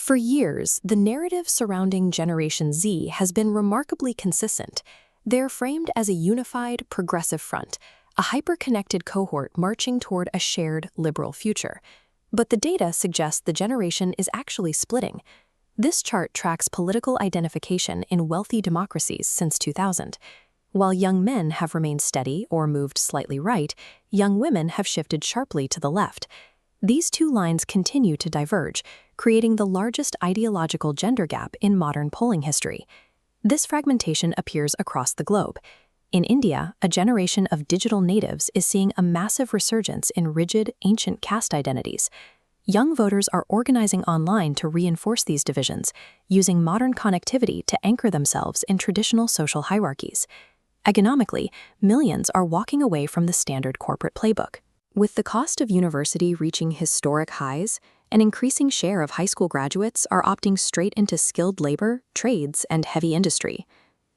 For years, the narrative surrounding Generation Z has been remarkably consistent. They're framed as a unified, progressive front, a hyper-connected cohort marching toward a shared, liberal future. But the data suggests the generation is actually splitting. This chart tracks political identification in wealthy democracies since 2000. While young men have remained steady or moved slightly right, young women have shifted sharply to the left. These two lines continue to diverge, creating the largest ideological gender gap in modern polling history. This fragmentation appears across the globe. In India, a generation of digital natives is seeing a massive resurgence in rigid, ancient caste identities. Young voters are organizing online to reinforce these divisions, using modern connectivity to anchor themselves in traditional social hierarchies. Economically, millions are walking away from the standard corporate playbook. With the cost of university reaching historic highs, an increasing share of high school graduates are opting straight into skilled labor, trades, and heavy industry.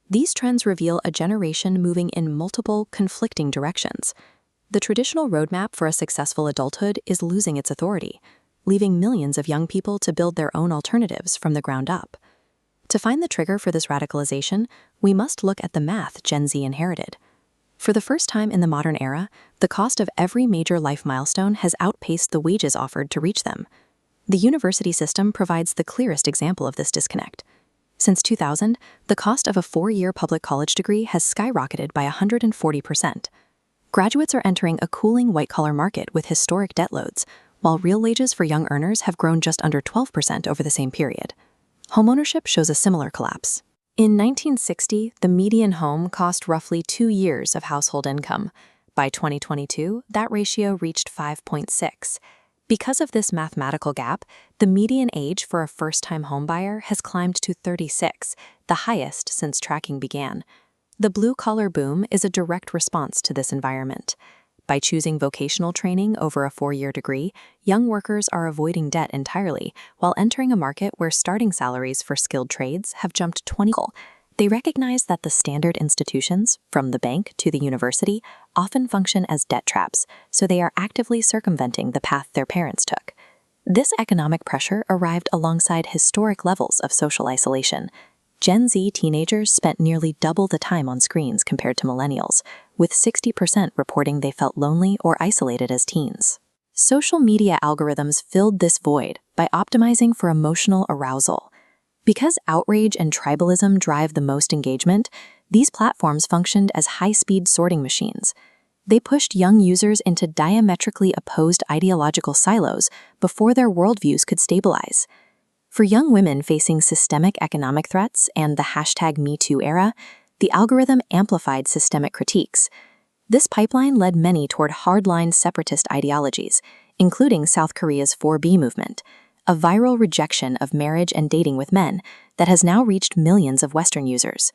These trends reveal a generation moving in multiple, conflicting directions. The traditional roadmap for a successful adulthood is losing its authority, leaving millions of young people to build their own alternatives from the ground up. To find the trigger for this radicalization, we must look at the math Gen Z inherited. For the first time in the modern era, the cost of every major life milestone has outpaced the wages offered to reach them. The university system provides the clearest example of this disconnect. Since 2000, the cost of a 4-year public college degree has skyrocketed by 140%. Graduates are entering a cooling white-collar market with historic debt loads, while real wages for young earners have grown just under 12% over the same period. Homeownership shows a similar collapse. In 1960, the median home cost roughly 2 years of household income. By 2022, that ratio reached 5.6. Because of this mathematical gap, the median age for a first-time homebuyer has climbed to 36, the highest since tracking began. The blue-collar boom is a direct response to this environment. By choosing vocational training over a 4-year degree, young workers are avoiding debt entirely while entering a market where starting salaries for skilled trades have jumped 20. They recognize that the standard institutions, from the bank to the university, often function as debt traps, so they are actively circumventing the path their parents took. This economic pressure arrived alongside historic levels of social isolation. Gen Z teenagers spent nearly double the time on screens compared to millennials, with 60% reporting they felt lonely or isolated as teens. Social media algorithms filled this void by optimizing for emotional arousal. Because outrage and tribalism drive the most engagement, these platforms functioned as high-speed sorting machines. They pushed young users into diametrically opposed ideological silos before their worldviews could stabilize. For young women facing systemic economic threats and the #MeToo era, the algorithm amplified systemic critiques. This pipeline led many toward hardline separatist ideologies, including South Korea's 4B movement, a viral rejection of marriage and dating with men that has now reached millions of Western users.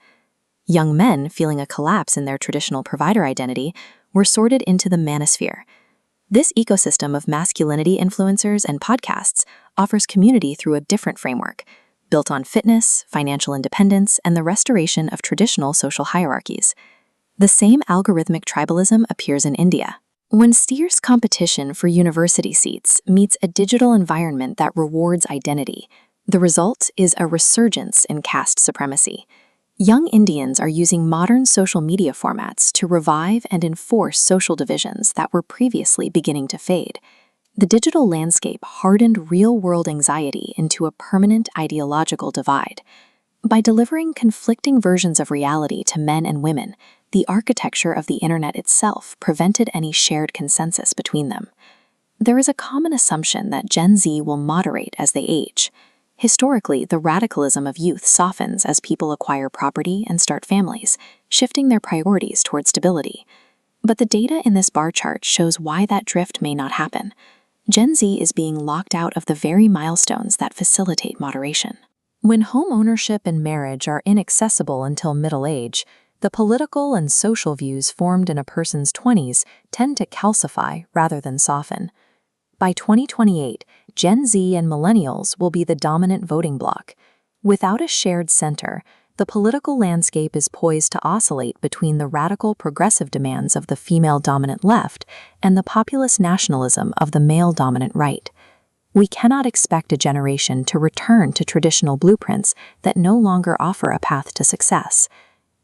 Young men feeling a collapse in their traditional provider identity were sorted into the manosphere. This ecosystem of masculinity influencers and podcasts offers community through a different framework, built on fitness, financial independence, and the restoration of traditional social hierarchies. The same algorithmic tribalism appears in India. When fierce competition for university seats meets a digital environment that rewards identity, the result is a resurgence in caste supremacy. Young Indians are using modern social media formats to revive and enforce social divisions that were previously beginning to fade. The digital landscape hardened real-world anxiety into a permanent ideological divide. By delivering conflicting versions of reality to men and women, the architecture of the internet itself prevented any shared consensus between them. There is a common assumption that Gen Z will moderate as they age. Historically, the radicalism of youth softens as people acquire property and start families, shifting their priorities toward stability. But the data in this bar chart shows why that drift may not happen. Gen Z is being locked out of the very milestones that facilitate moderation. When home ownership and marriage are inaccessible until middle age, the political and social views formed in a person's 20s tend to calcify rather than soften. By 2028, Gen Z and millennials will be the dominant voting bloc. Without a shared center, the political landscape is poised to oscillate between the radical progressive demands of the female-dominant left and the populist nationalism of the male-dominant right. We cannot expect a generation to return to traditional blueprints that no longer offer a path to success.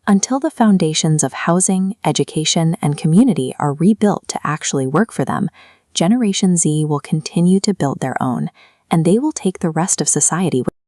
Until the foundations of housing, education, and community are rebuilt to actually work for them, Generation Z will continue to build their own, and they will take the rest of society with